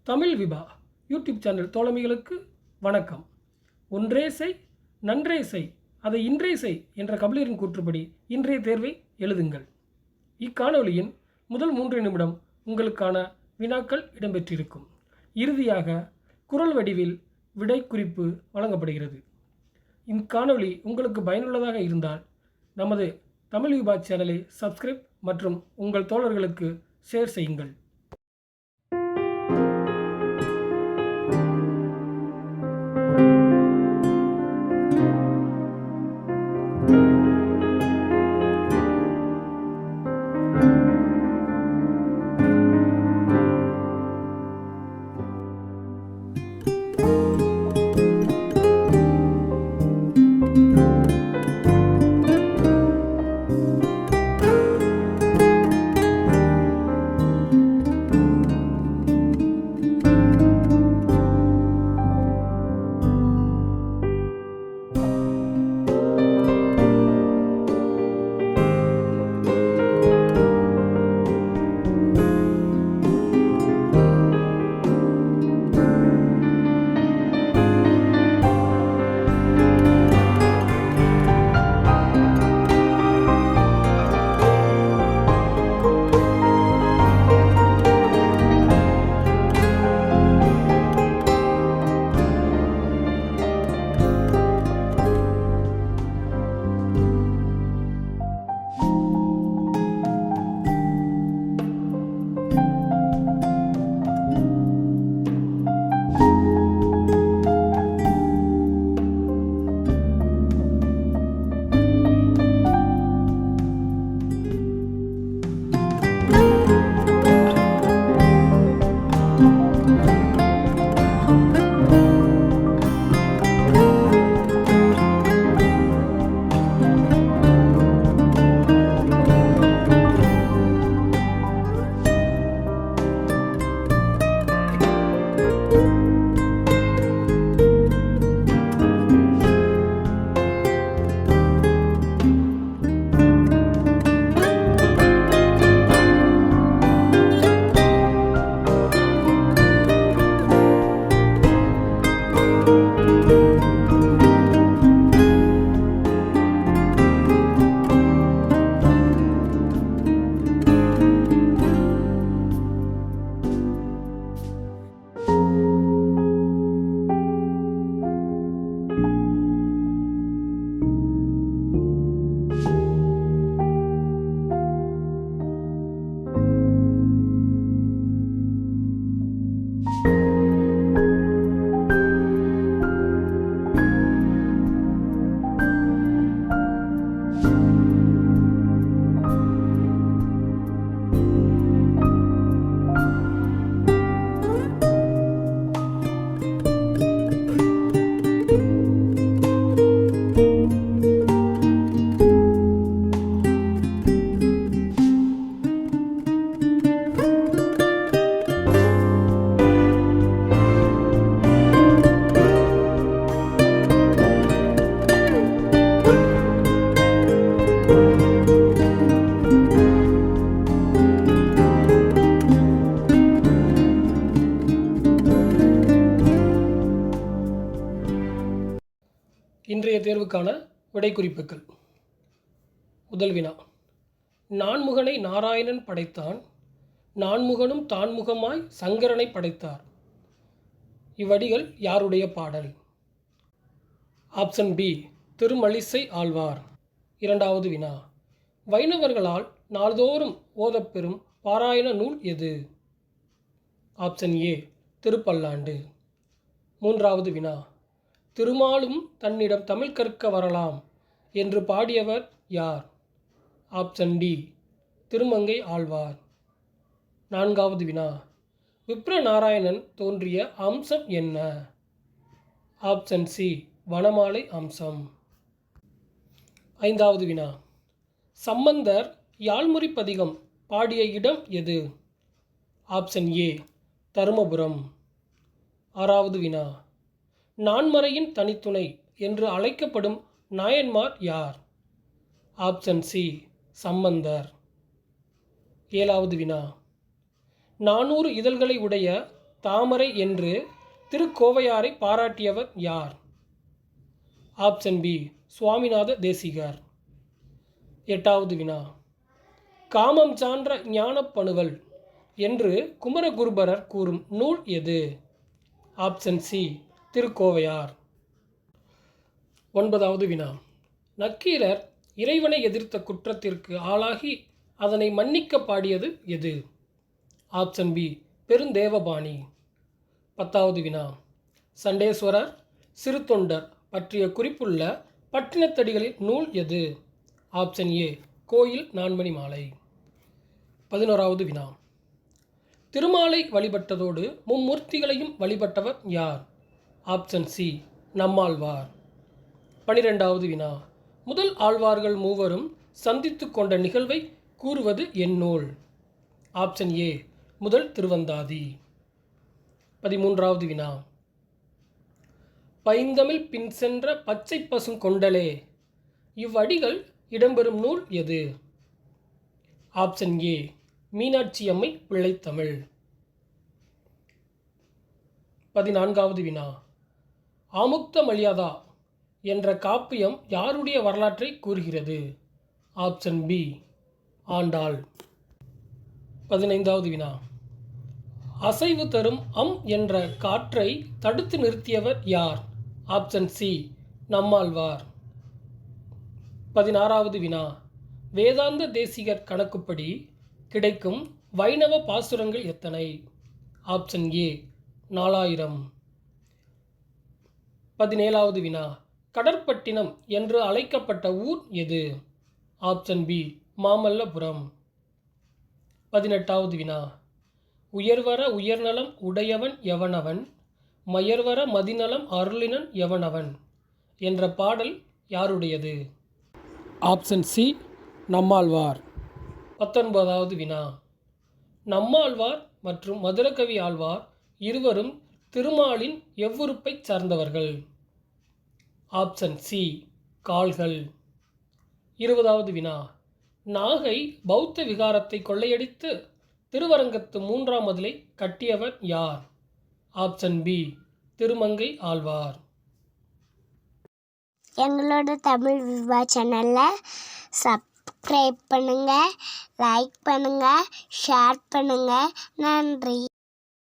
Tamil Vibha YouTube channel தோழமைகளுக்கு வணக்கம். ஒன்றே செய் நன்றே செய் அதை இன்றே செய் என்ற கபிலரின் கூற்றுப்படி இன்றைய தேர்வை எழுதுங்கள். இக்காணொலியின் முதல் 3 நிமிடம் உங்களுக்கான வினாக்கள் இடம்பெற்றிருக்கும். இறுதியாக குறள் வடிவில் விடை குறிப்பு வழங்கப்படுகிறது. இக்காணொலி உங்களுக்கு பயனுள்ளதாக இருந்தால் நமது தமிழ் விபா சேனலை சப்ஸ்கிரைப் மற்றும் உங்கள் தோழர்களுக்கு ஷேர் செய்யுங்கள். இன்றைய தேர்வுக்கான விடை குறிப்புகள். முதல் வினா, நான்முகனை நாராயணன் படைத்தான், நான்முகனும் தான்முகமாய் சங்கரனை படைத்தார். இவ்வடிகள் யாருடைய பாடல்? Option B, Thirumazhisai Alvar. இரண்டாவது வினா, வைணவர்களால் நாள்தோறும் ஓதப்பெறும் பாராயண நூல் எது? Option A, Thiruppallandu. மூன்றாவது வினா, திருமாலும் தன்னிடம் தமிழ் கற்க வரலாம் என்று பாடியவர் யார்? Option D, Thirumangai Alvar. நான்காவது வினா, விப்ர நாராயணன் தோன்றிய அம்சம் என்ன? ஆப்ஷன் சி, வனமாலை அம்சம். ஐந்தாவது வினா, சம்பந்தர் யாழ்முறி பதிகம் பாடிய இடம் எது? Option A, Dharmapuram. ஆறாவது வினா, நான்மறையின் தனித்துணை என்று அழைக்கப்படும் நாயன்மார் யார்? Option C, Sambandar. ஏழாவது வினா, 400 இதழ்களை உடைய தாமரை என்று திருக்கோவையாரை பாராட்டியவர் யார்? Option B Swaminatha Desikar. 8வது வினா, காமம் சான்ற ஞானப்பணுவல் என்று குமரகுருபரர் கூறும் நூல் எது? Option C Thirukkovaiyar. 9வது வினா, நக்கீரர் இறைவனை எதிர்த்த குற்றத்திற்கு ஆளாகி அதனை மன்னிக்க பாடியது எது? Option B Perundevapani. 10வது வினா, சண்டேஸ்வரர் சிறுத்தொண்டர் பற்றிய குறிப்புள்ள பட்டினத்தடிகளின் நூல் எது? ஆப்ஷன் ஏ கோயில் நான்மணி மாலை. 11வது வினா, திருமாலை வழிபட்டதோடு மும்மூர்த்திகளையும் வழிபட்டவர் யார்? Option C Nammalvar. 12வது வினா, முதல் ஆழ்வார்கள் மூவரும் சந்தித்து கொண்ட நிகழ்வை கூறுவது எந்நூல்? ஆப்ஷன் ஏ முதல் திருவந்தாதி. 13வது வினா, பைந்தமிழ் பின் சென்ற பச்சை பசுங் கொண்டலே இவ்வடிகள் இடம்பெறும் நூல் எது? ஆப்ஷன் ஏ மீனாட்சியம்மை பிள்ளைத்தமிழ். 14வது வினா, ஆமுக்த மல்யதா என்ற காப்பியம் யாருடைய வரலாற்றை கூறுகிறது? Option B Andal. 15வது வினா, அசைவு தரும் என்ற காற்றை தடுத்து நிறுத்தியவர் யார்? Option C Nammalvar. 16வது வினா, வேதாந்த தேசிகர் கணக்குப்படி கிடைக்கும் வைணவ பாசுரங்கள் எத்தனை? Option A 4000. 17வது வினா, கடற்பட்டினம் என்று அழைக்கப்பட்ட ஊர் எது? Option B Mamallapuram. 18வது வினா, உயர்வர உயர்நலம் உடையவன் எவனவன் மயர்வர மதிநலம் அருளினன் எவனவன் என்ற பாடல் யாருடையது? Option C Nammalvar. 19வது வினா, நம்மாழ்வார் மற்றும் மதுரகவி ஆழ்வார் இருவரும் திருமாலின் எவ்வுறுப்பை சார்ந்தவர்கள்? ஆப்ஷன் சி கால்கள். 20வது வினா, நாகை பௌத்த விகாரத்தை கொள்ளையடித்து திருவரங்கத்து 3ஆம் மதிலை கட்டியவர் யார்? Option B Thirumangai Alvar. எங்களோட தமிழ் விவா சேனலில் சப்ஸ்கிரைப் பண்ணுங்கள், லைக் பண்ணுங்கள், ஷேர் பண்ணுங்கள். நன்றி.